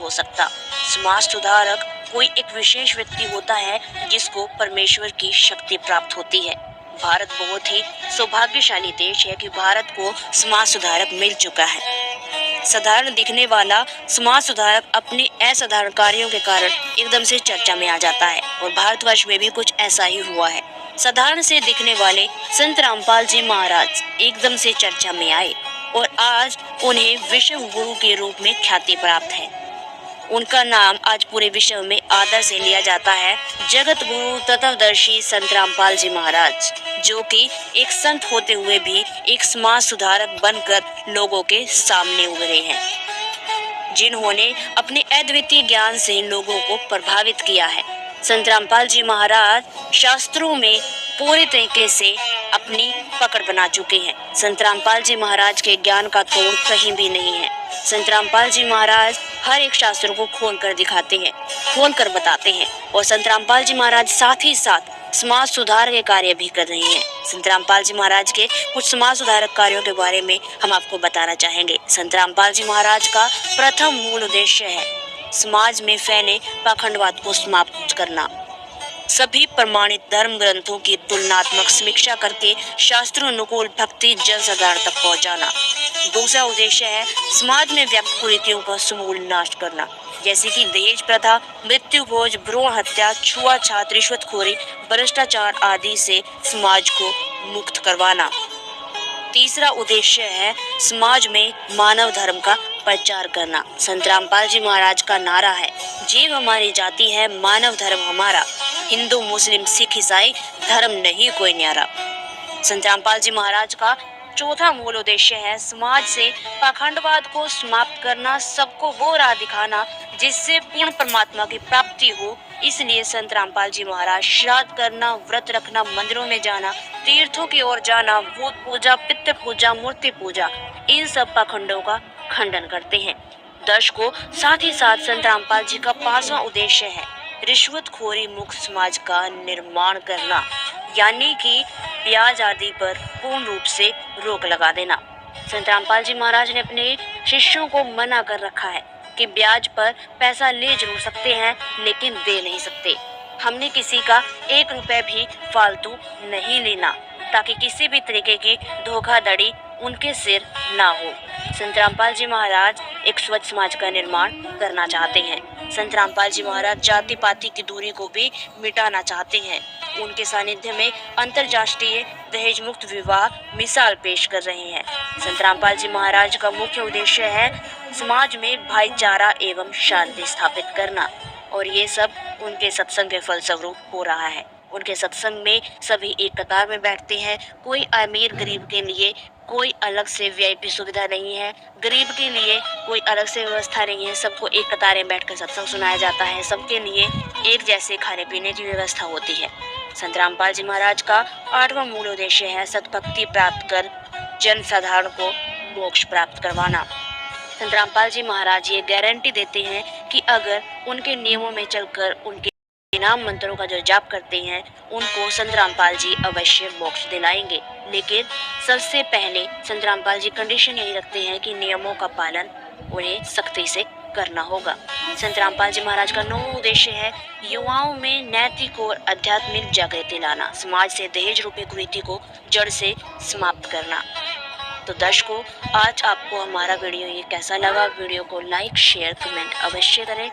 हो सकता। समाज सुधारक कोई एक विशेष व्यक्ति होता है जिसको परमेश्वर की शक्ति प्राप्त होती है। भारत बहुत ही सौभाग्यशाली देश है कि भारत को समाज सुधारक मिल चुका है। साधारण दिखने वाला समाज सुधारक अपने असाधारण कार्यों के कारण एकदम से चर्चा में आ जाता है और भारतवर्ष में भी कुछ ऐसा ही हुआ है। साधारण से दिखने वाले संत रामपाल जी महाराज एकदम से चर्चा में आए और आज उन्हें विश्व गुरु के रूप में ख्याति प्राप्त है। उनका नाम आज पूरे विश्व में आदर से लिया जाता है। जगत गुरु तत्वदर्शी संत रामपाल जी महाराज, जो कि एक संत होते हुए भी एक समाज सुधारक बनकर लोगों के सामने उभरे हैं, जिन्होंने अपने अद्वितीय ज्ञान से लोगों को प्रभावित किया है। संत रामपाल जी महाराज शास्त्रों में पूरी तरीके से अपनी पकड़ बना चुके हैं। संत रामपाल जी महाराज के ज्ञान का तोड़ कहीं भी नहीं है। संत रामपाल जी महाराज हर एक शास्त्र को खोल कर दिखाते हैं, खोल कर बताते हैं और संत रामपाल जी महाराज साथ ही साथ समाज सुधार के कार्य भी कर रहे हैं। संत रामपाल जी महाराज के कुछ समाज सुधारक कार्यों के बारे में हम आपको बताना चाहेंगे। संत रामपाल जी महाराज का प्रथम मूल उद्देश्य है समाज में फैले पाखंडवाद को समाप्त करना। सभी प्रमाणित धर्म ग्रंथों की तुलनात्मक समीक्षा करके शास्त्रानुकूल भक्ति जन साधारण तक पहुंचाना। दूसरा उद्देश्य है समाज में व्याप्त कुरीतियों का समूल नाश करना, जैसे कि दहेज प्रथा, मृत्यु भोज, भ्रूण हत्या, छुआछूत, रिश्वतखोरी, भ्रष्टाचार आदि से समाज को मुक्त करवाना। तीसरा उद्देश्य है समाज में मानव धर्म का प्रचार करना। संत रामपाल जी महाराज का नारा है, जीव हमारी जाति है, मानव धर्म हमारा, हिंदू मुस्लिम सिख ईसाई धर्म नहीं कोई न्यारा। संत रामपाल जी महाराज का चौथा मूल उद्देश्य है समाज से पाखंडवाद को समाप्त करना, सबको वो राह दिखाना जिससे पूर्ण परमात्मा की प्राप्ति हो। इसलिए संत रामपाल जी महाराज श्राद्ध करना, व्रत रखना, मंदिरों में जाना, तीर्थों की ओर जाना, भूत पूजा, पितृ पूजा, मूर्ति पूजा, इन सब पाखंडों का खंडन करते हैं। दर्शकों, साथ ही साथ संत रामपाल जी का पांचवा उद्देश्य है रिश्वतखोरी मुक्त समाज का निर्माण करना, यानी कि ब्याज आदि पर पूर्ण रूप से रोक लगा देना। संत रामपाल जी महाराज ने अपने शिष्यों को मना कर रखा है कि ब्याज पर पैसा ले जरूर सकते हैं लेकिन दे नहीं सकते। हमने किसी का 1 रुपए भी फालतू नहीं लेना, ताकि किसी भी तरीके की धोखाधड़ी उनके सिर ना हो। संत रामपाल जी महाराज एक स्वच्छ समाज का निर्माण करना चाहते हैं। संत रामपाल जी महाराज जाति पाति की दूरी को भी मिटाना चाहते हैं। उनके सानिध्य में अंतरराष्ट्रीय दहेज मुक्त विवाह मिसाल पेश कर रहे हैं। संत रामपाल जी महाराज का मुख्य उद्देश्य है समाज में भाईचारा एवं शांति स्थापित करना, और ये सब उनके सत्संग के फलस्वरूप हो रहा है। उनके सत्संग में सभी एक कतार में बैठते हैं। कोई अमीर गरीब के लिए कोई अलग से वीआईपी सुविधा नहीं है, गरीब के लिए कोई अलग से व्यवस्था नहीं है। सबको एक कतार में बैठकर सत्संग सुनाया जाता है। सबके लिए एक जैसे खाने पीने की व्यवस्था होती है। संत रामपाल जी महाराज का 8वां मूल उद्देश्य है सतभक्ति प्राप्त कर जन साधारण को मोक्ष प्राप्त करवाना। संत रामपाल जी महाराज ये गारंटी देते हैं कि अगर उनके नियमों में चलकर उनके नाम मंत्रों का जो जाप करते हैं, उनको संत रामपाल जी अवश्य मोक्ष दिलाएंगे। लेकिन सबसे पहले संत रामपाल जी कंडीशन यही रखते हैं कि नियमों का पालन उन्हें सख्ती से करना होगा। संत रामपाल जी महाराज का 9वां उद्देश्य है युवाओं में नैतिक और आध्यात्मिक जागृति लाना, समाज से दहेज रूपी कुरीति को जड़ से समाप्त करना। तो दर्शकों, आज आपको हमारा वीडियो ये कैसा लगा? वीडियो को लाइक शेयर कमेंट अवश्य करें।